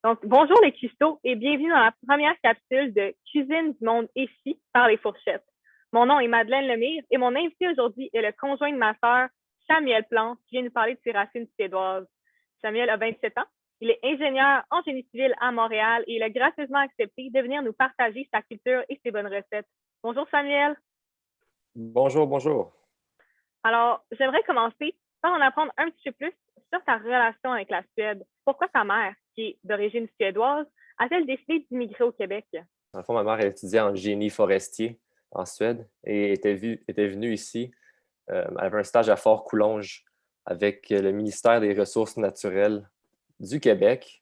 Donc, bonjour les cuistots et bienvenue dans la première capsule de Cuisine du monde ici par les fourchettes. Mon nom est Madeleine Lemire et mon invité aujourd'hui est le conjoint de ma sœur, Samuel Plante, qui vient nous parler de ses racines suédoises. Samuel a 27 ans. Il est ingénieur en génie civil à Montréal et il a gracieusement accepté de venir nous partager sa culture et ses bonnes recettes. Bonjour Samuel. Bonjour, bonjour. Alors, j'aimerais commencer par en apprendre un petit peu plus sur ta relation avec la Suède. Pourquoi ta mère, qui est d'origine suédoise, a-t-elle décidé d'immigrer au Québec? Dans le fond, ma mère elle étudiait en génie forestier en Suède et était venue ici. Elle avait un stage à Fort-Coulonge avec le ministère des Ressources naturelles du Québec.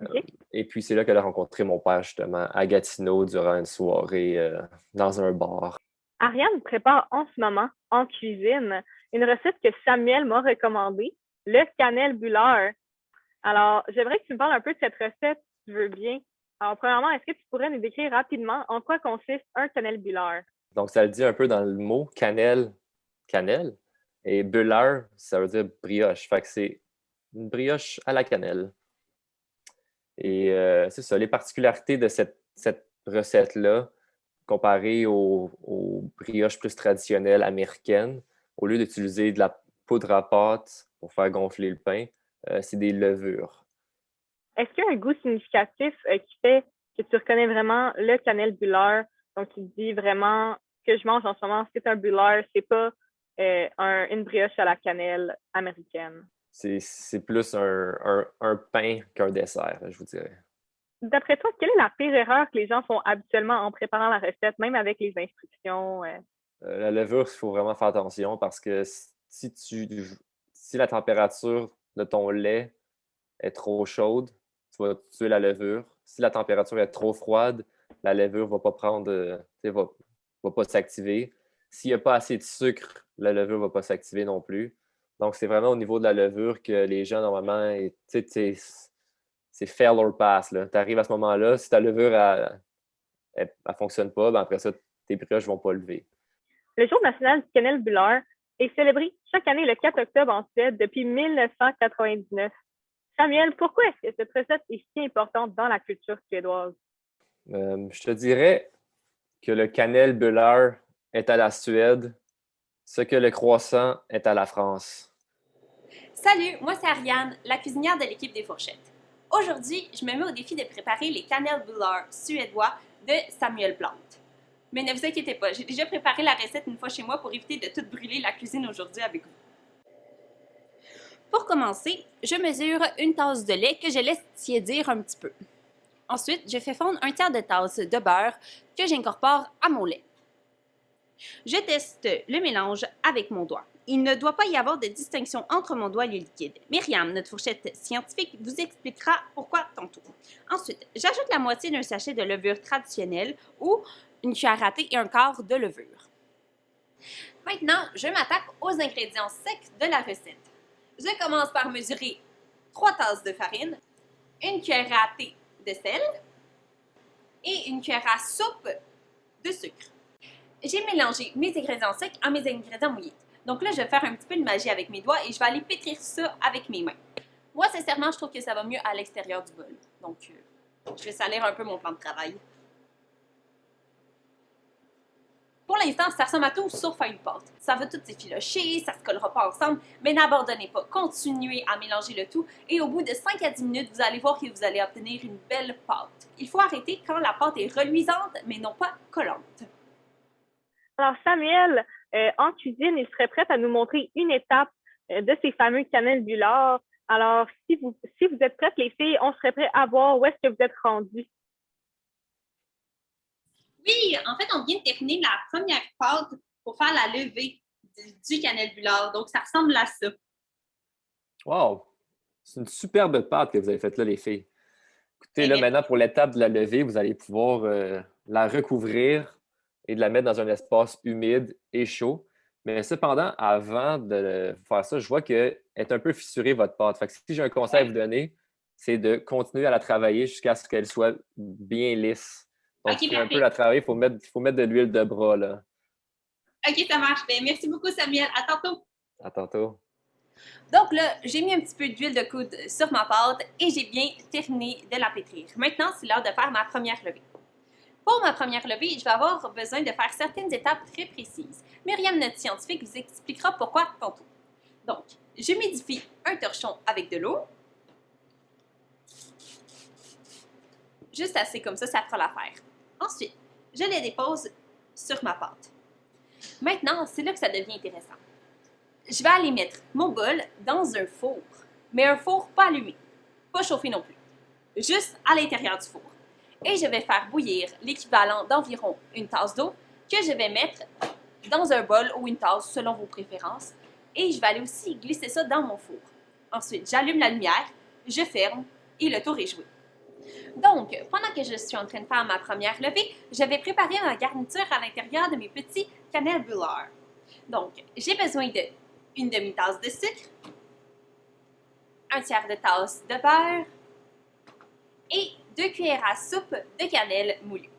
Okay. Et puis, c'est là qu'elle a rencontré mon père, justement, à Gatineau, durant une soirée dans un bar. Ariane prépare en ce moment, en cuisine, une recette que Samuel m'a recommandée, le cannelle bulleur. Alors, j'aimerais que tu me parles un peu de cette recette, si tu veux bien. Alors, premièrement, est-ce que tu pourrais nous décrire rapidement en quoi consiste un cannelle bulleur? Donc, ça le dit un peu dans le mot cannelle, cannelle. Et bulleur, ça veut dire brioche. Fait que c'est une brioche à la cannelle. Et c'est ça, les particularités de cette recette-là, comparée aux brioches plus traditionnelles américaines, au lieu d'utiliser de la poudre à pâte pour faire gonfler le pain, c'est des levures. Est-ce qu'il y a un goût significatif qui fait que tu reconnais vraiment le cannelle bulleur? Donc, il dit vraiment que je mange en ce moment, c'est un bulleur, c'est pas une brioche à la cannelle américaine. C'est plus un pain qu'un dessert, je vous dirais. D'après toi, quelle est la pire erreur que les gens font habituellement en préparant la recette, même avec les instructions? La levure, il faut vraiment faire attention parce que si la température de ton lait est trop chaude, tu vas tuer la levure. Si la température est trop froide, la levure va pas va pas s'activer. S'il n'y a pas assez de sucre, la levure va pas s'activer non plus. Donc, c'est vraiment au niveau de la levure que les gens, normalement, c'est fail or pass. Tu arrives à ce moment-là, si ta levure elle fonctionne pas, ben après ça, tes brioches vont pas lever. Le jour national du cannelle bulleur est célébré chaque année le 4 octobre en Suède depuis 1999. Samuel, pourquoi est-ce que cette recette est si importante dans la culture suédoise? Je te dirais que le cannelle-bulleur est à la Suède, ce que le croissant est à la France. Salut, moi c'est Ariane, la cuisinière de l'équipe des fourchettes. Aujourd'hui, je me mets au défi de préparer les cannelbullar suédois de Samuel Plante. Mais ne vous inquiétez pas, j'ai déjà préparé la recette une fois chez moi pour éviter de tout brûler la cuisine aujourd'hui avec vous. Pour commencer, je mesure une tasse de lait que je laisse tiédir un petit peu. Ensuite, je fais fondre un tiers de tasse de beurre que j'incorpore à mon lait. Je teste le mélange avec mon doigt. Il ne doit pas y avoir de distinction entre mon doigt et le liquide. Myriam, notre fourchette scientifique, vous expliquera pourquoi tantôt. Ensuite, j'ajoute la moitié d'un sachet de levure traditionnelle ou une cuillère à thé et un quart de levure. Maintenant, je m'attaque aux ingrédients secs de la recette. Je commence par mesurer 3 tasses de farine, une cuillère à thé de sel et une cuillère à soupe de sucre. J'ai mélangé mes ingrédients secs à mes ingrédients mouillés. Donc là, je vais faire un petit peu de magie avec mes doigts et je vais aller pétrir ça avec mes mains. Moi, sincèrement, je trouve que ça va mieux à l'extérieur du bol. Donc, je vais salir un peu mon plan de travail. Pour l'instant, ça ressemble à tout sauf à une pâte. Ça va tout s'effilocher, ça se collera pas ensemble, mais n'abandonnez pas. Continuez à mélanger le tout et au bout de 5 à 10 minutes, vous allez voir que vous allez obtenir une belle pâte. Il faut arrêter quand la pâte est reluisante, mais non pas collante. Alors, Samuel, en cuisine, il serait prêt à nous montrer une étape de ces fameux cannelle bullard. Alors, si vous êtes prêtes, les filles, on serait prêt à voir où est-ce que vous êtes rendues. Oui, en fait, on vient de terminer la première pâte pour faire la levée du cannelle bullard. Donc, ça ressemble à ça. Wow! C'est une superbe pâte que vous avez faite là, les filles. Écoutez, là, maintenant, pour l'étape de la levée, vous allez pouvoir la recouvrir et de la mettre dans un espace humide et chaud. Mais cependant, avant de faire ça, je vois qu'elle est un peu fissurée, votre pâte. Fait que si j'ai un conseil à vous donner, c'est de continuer à la travailler jusqu'à ce qu'elle soit bien lisse. Donc, OK, pour un peu la travailler, il faut mettre de l'huile de bras, là. OK, ça marche. Bien, merci beaucoup, Samuel. À tantôt. À tantôt. Donc là, j'ai mis un petit peu d'huile de coude sur ma pâte et j'ai bien terminé de la pétrir. Maintenant, c'est l'heure de faire ma première levée. Pour ma première levée, je vais avoir besoin de faire certaines étapes très précises. Myriam, notre scientifique, vous expliquera pourquoi tantôt. Donc, j'humidifie un torchon avec de l'eau. Juste assez comme ça fera l'affaire. Ensuite, je les dépose sur ma pâte. Maintenant, c'est là que ça devient intéressant. Je vais aller mettre mon bol dans un four, mais un four pas allumé, pas chauffé non plus, juste à l'intérieur du four. Et je vais faire bouillir l'équivalent d'environ une tasse d'eau que je vais mettre dans un bol ou une tasse selon vos préférences. Et je vais aller aussi glisser ça dans mon four. Ensuite, j'allume la lumière, je ferme et le tour est joué. Donc, pendant que je suis en train de faire ma première levée, je vais préparer ma garniture à l'intérieur de mes petits cannelle brûleurs. Donc, j'ai besoin d'une demi-tasse de sucre, un tiers de tasse de beurre et 2 cuillères à soupe de cannelle moulue.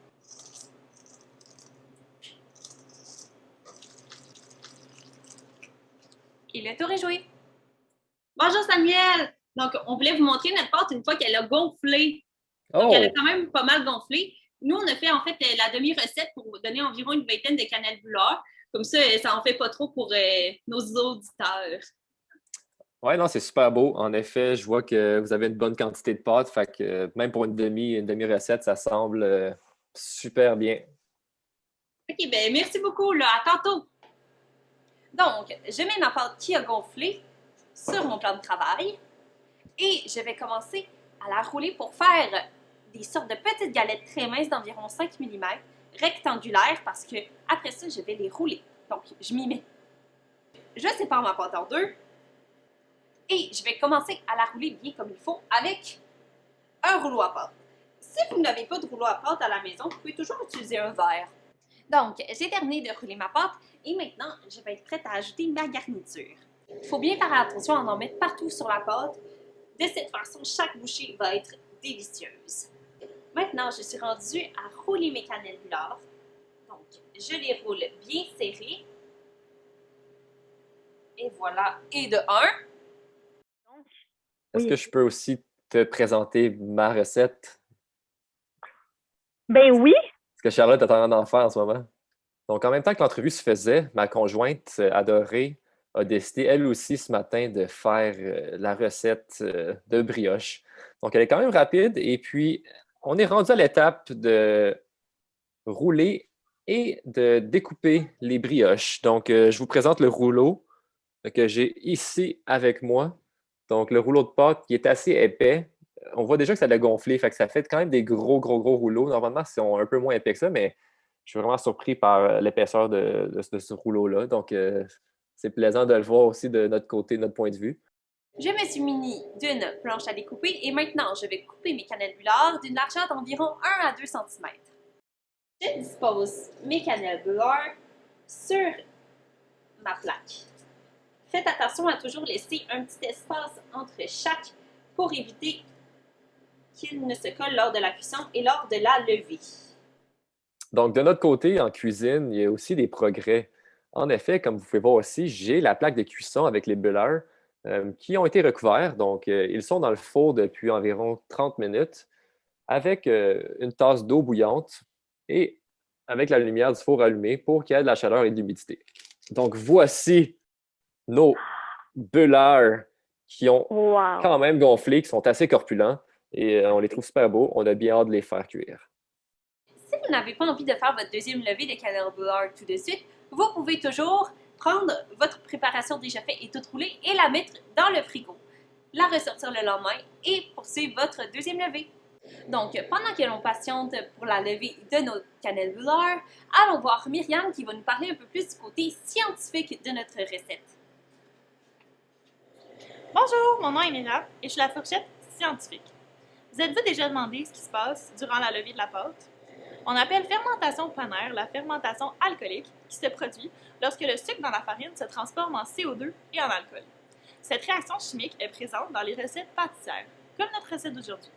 Et le tour est joué. Bonjour Samuel! Donc, on voulait vous montrer notre pâte une fois qu'elle a gonflé. Oh! Donc, elle a quand même pas mal gonflé. Nous, on a fait en fait la demi-recette pour vous donner environ une vingtaine de cannelle brûleur. Comme ça en fait pas trop pour nos auditeurs. Ouais, non, c'est super beau. En effet, je vois que vous avez une bonne quantité de pâte. Fait que même pour une demi-recette, ça semble super bien. OK, ben merci beaucoup. Là. À tantôt! Donc, je mets ma pâte qui a gonflé sur mon plan de travail et je vais commencer à la rouler pour faire des sortes de petites galettes très minces d'environ 5 mm, rectangulaires parce que après ça, je vais les rouler. Donc, je m'y mets. Je sépare ma pâte en deux et je vais commencer à la rouler bien comme il faut avec un rouleau à pâte. Si vous n'avez pas de rouleau à pâte à la maison, vous pouvez toujours utiliser un verre. Donc, j'ai terminé de rouler ma pâte et maintenant, je vais être prête à ajouter ma garniture. Il faut bien faire attention à en mettre partout sur la pâte. De cette façon, chaque bouchée va être délicieuse. Maintenant, je suis rendue à rouler mes cannelles brûleurs. Donc, je les roule bien serrées. Et voilà, et de un. Est-ce que je peux aussi te présenter ma recette? Ben oui. Ce que Charlotte est en train d'en faire en ce moment. Donc, en même temps que l'entrevue se faisait, ma conjointe adorée a décidé, elle aussi, ce matin, de faire la recette de brioche. Donc, elle est quand même rapide. Et puis, on est rendu à l'étape de rouler et de découper les brioches. Donc, je vous présente le rouleau que j'ai ici avec moi. Donc, le rouleau de pâte qui est assez épais. On voit déjà que ça a gonflé, fait que ça fait quand même des gros rouleaux. Normalement, ils sont un peu moins épais que ça, mais je suis vraiment surpris par l'épaisseur de ce rouleau-là. Donc, c'est plaisant de le voir aussi de notre côté, de notre point de vue. Je me suis muni d'une planche à découper et maintenant, je vais couper mes cannelles brûleurs d'une largeur d'environ 1 à 2 cm. Je dispose mes cannelles brûleurs sur ma plaque. Faites attention à toujours laisser un petit espace entre chaque pour éviter qu'il ne se colle lors de la cuisson et lors de la levée. Donc, de notre côté, en cuisine, il y a aussi des progrès. En effet, comme vous pouvez voir aussi, j'ai la plaque de cuisson avec les brûleurs qui ont été recouverts. Donc, ils sont dans le four depuis environ 30 minutes avec une tasse d'eau bouillante et avec la lumière du four allumée pour qu'il y ait de la chaleur et de l'humidité. Donc, voici nos brûleurs qui ont quand même gonflé, qui sont assez corpulents et on les trouve super beaux. On a bien hâte de les faire cuire. Si vous n'avez pas envie de faire votre deuxième levée de cannelle brûleur tout de suite, vous pouvez toujours prendre votre préparation déjà faite et toute roulée et la mettre dans le frigo, la ressortir le lendemain et poursuivre votre deuxième levée. Donc, pendant que l'on patiente pour la levée de nos cannelles brûleurs, allons voir Myriam qui va nous parler un peu plus du côté scientifique de notre recette. Bonjour, mon nom est Léna et je suis la fourchette scientifique. Vous êtes-vous déjà demandé ce qui se passe durant la levée de la pâte? On appelle fermentation planaire la fermentation alcoolique qui se produit lorsque le sucre dans la farine se transforme en CO2 et en alcool. Cette réaction chimique est présente dans les recettes pâtissières, comme notre recette d'aujourd'hui.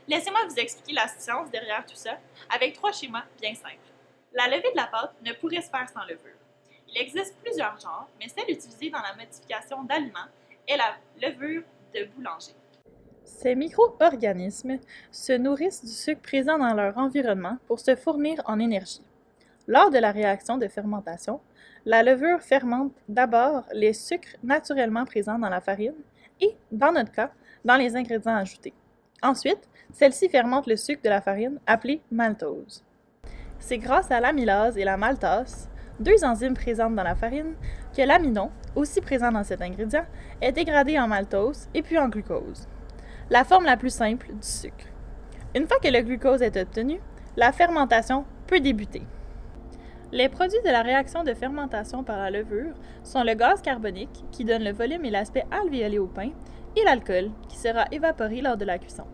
Laissez-moi vous expliquer la science derrière tout ça avec 3 schémas bien simples. La levée de la pâte ne pourrait se faire sans levure. Il existe plusieurs genres, mais celle utilisée dans la modification d'aliments est la levure de boulanger. Ces micro-organismes se nourrissent du sucre présent dans leur environnement pour se fournir en énergie. Lors de la réaction de fermentation, la levure fermente d'abord les sucres naturellement présents dans la farine et, dans notre cas, dans les ingrédients ajoutés. Ensuite, celle-ci fermente le sucre de la farine, appelé maltose. C'est grâce à l'amylase et la maltase, deux enzymes présentes dans la farine, que l'amidon, aussi présent dans cet ingrédient, est dégradé en maltose et puis en glucose, la forme la plus simple du sucre. Une fois que le glucose est obtenu, la fermentation peut débuter. Les produits de la réaction de fermentation par la levure sont le gaz carbonique, qui donne le volume et l'aspect alvéolé au pain, et l'alcool, qui sera évaporé lors de la cuisson.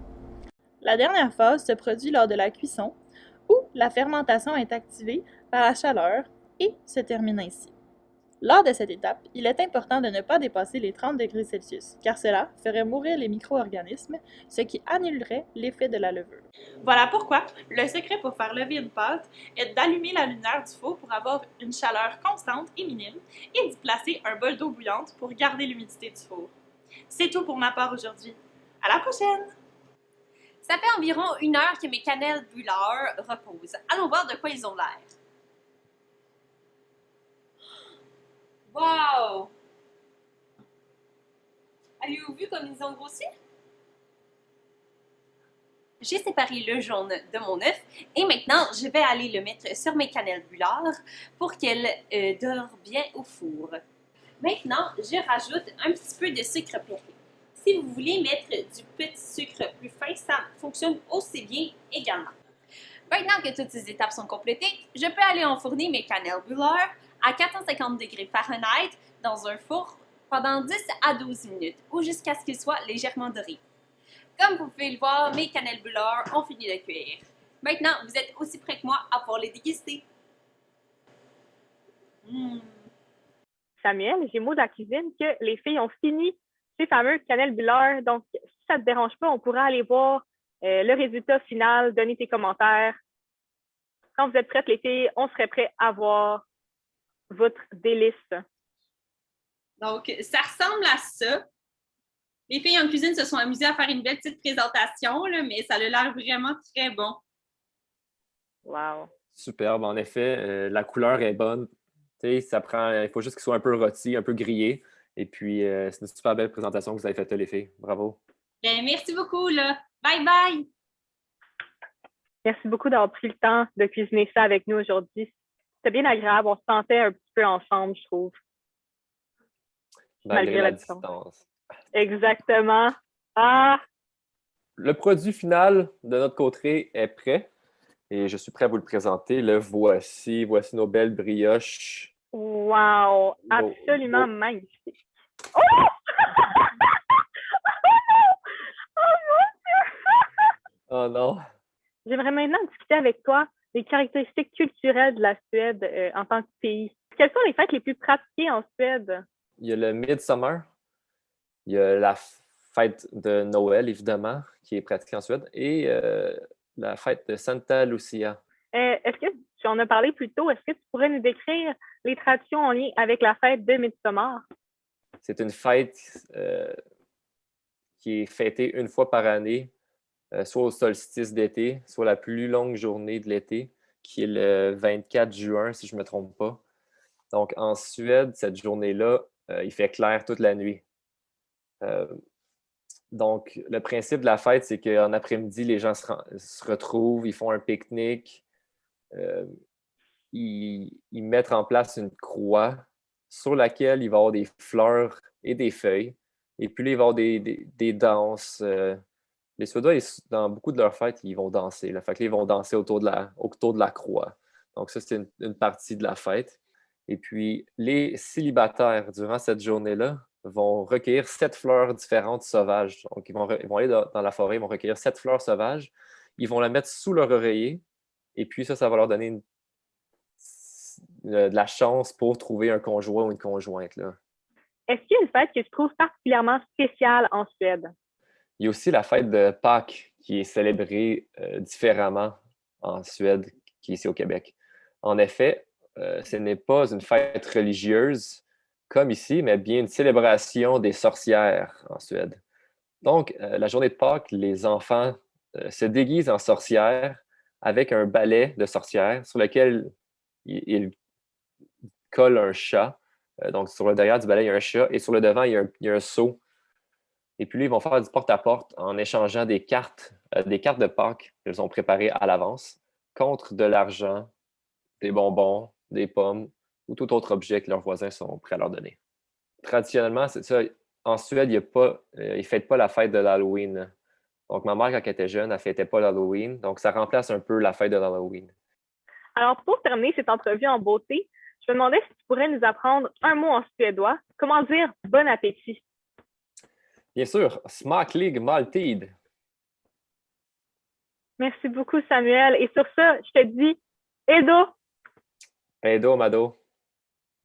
La dernière phase se produit lors de la cuisson, où la fermentation est activée par la chaleur et se termine ainsi. Lors de cette étape, il est important de ne pas dépasser les 30 degrés Celsius, car cela ferait mourir les micro-organismes, ce qui annulerait l'effet de la levure. Voilà pourquoi le secret pour faire lever une pâte est d'allumer la lumière du four pour avoir une chaleur constante et minime et d'y placer un bol d'eau bouillante pour garder l'humidité du four. C'est tout pour ma part aujourd'hui. À la prochaine! Ça fait environ 1 heure que mes cannelles brûleurs reposent. Allons voir de quoi ils ont l'air. Wow! Avez-vous vu comme ils ont grossi? J'ai séparé le jaune de mon œuf et maintenant je vais aller le mettre sur mes cannelles brûleurs pour qu'elles dorent bien au four. Maintenant, je rajoute un petit peu de sucre perlé. Si vous voulez mettre du petit sucre plus fin, ça fonctionne aussi bien également. Maintenant que toutes ces étapes sont complétées, je peux aller enfourner mes cannelles brûleurs à 450 degrés Fahrenheit dans un four pendant 10 à 12 minutes ou jusqu'à ce qu'ils soient légèrement dorés. Comme vous pouvez le voir, mes cannelles brûleurs ont fini de cuire. Maintenant, vous êtes aussi prêts que moi à pouvoir les déguster. Samuel, j'ai mot de la cuisine que les filles ont fini ces fameux cannelles brûleurs. Donc, si ça ne te dérange pas, on pourra aller voir le résultat final, donner tes commentaires. Quand vous êtes prêtes, les filles, on serait prêts à voir votre délice. Donc, ça ressemble à ça. Les filles en cuisine se sont amusées à faire une belle petite présentation, là, mais ça a l'air vraiment très bon. Wow. Superbe, en effet. La couleur est bonne. Il faut juste qu'il soit un peu rôti, un peu grillé. Et puis, c'est une super belle présentation que vous avez faite, les filles. Bravo. Bien, merci beaucoup. Là. Bye bye! Merci beaucoup d'avoir pris le temps de cuisiner ça avec nous aujourd'hui. C'était bien agréable. On se sentait un petit peu ensemble, je trouve. Malgré la distance. Exactement. Ah! Le produit final de notre côté est prêt et je suis prêt à vous le présenter. Le voici. Voici nos belles brioches. Wow! Absolument magnifique. Oh! Oh mon Dieu! Oh non! J'aimerais maintenant discuter avec toi des caractéristiques culturelles de la Suède en tant que pays. Quelles sont les fêtes les plus pratiquées en Suède? Il y a le Midsummer. Il y a la fête de Noël, évidemment, qui est pratiquée en Suède, et la fête de Santa Lucia. Est-ce que tu en as parlé plus tôt? Est-ce que tu pourrais nous décrire les traditions en lien avec la fête de Midsommar? C'est une fête qui est fêtée une fois par année, soit au solstice d'été, soit la plus longue journée de l'été, qui est le 24 juin, si je ne me trompe pas. Donc, en Suède, cette journée-là, il fait clair toute la nuit. Donc, le principe de la fête, c'est qu'en après-midi, les gens se retrouvent, ils font un pique-nique, ils mettent en place une croix sur laquelle il va y avoir des fleurs et des feuilles. Et puis là, il va y avoir des danses. Les Suédois, dans beaucoup de leurs fêtes, ils vont danser. Là. Fait que là, ils vont danser autour de la croix. Donc, ça, c'est une partie de la fête. Et puis, les célibataires, durant cette journée-là, vont recueillir 7 fleurs différentes sauvages. Donc, ils vont aller dans la forêt, ils vont recueillir 7 fleurs sauvages. Ils vont la mettre sous leur oreiller. Et puis, ça va leur donner de la chance pour trouver un conjoint ou une conjointe. Là. Est-ce qu'il y a une fête que tu trouves particulièrement spéciale en Suède? Il y a aussi la fête de Pâques qui est célébrée différemment en Suède qu'ici au Québec. En effet, ce n'est pas une fête religieuse, comme ici, mais bien une célébration des sorcières en Suède. Donc, la journée de Pâques, les enfants se déguisent en sorcières avec un balai de sorcières sur lequel ils collent un chat. Donc, sur le derrière du balai, il y a un chat et sur le devant, il y a un seau. Et puis, là, ils vont faire du porte-à-porte en échangeant des cartes de Pâques qu'ils ont préparées à l'avance contre de l'argent, des bonbons, des pommes ou tout autre objet que leurs voisins sont prêts à leur donner. Traditionnellement, c'est ça. En Suède, ils ne fêtent pas la fête de l'Halloween. Donc, ma mère, quand elle était jeune, elle ne fêtait pas l'Halloween. Donc, ça remplace un peu la fête de l'Halloween. Alors, pour terminer cette entrevue en beauté, je me demandais si tu pourrais nous apprendre un mot en suédois. Comment dire bon appétit? Bien sûr, smaklig måltid. Merci beaucoup, Samuel. Et sur ça, je te dis, Edo! Edo, Mado.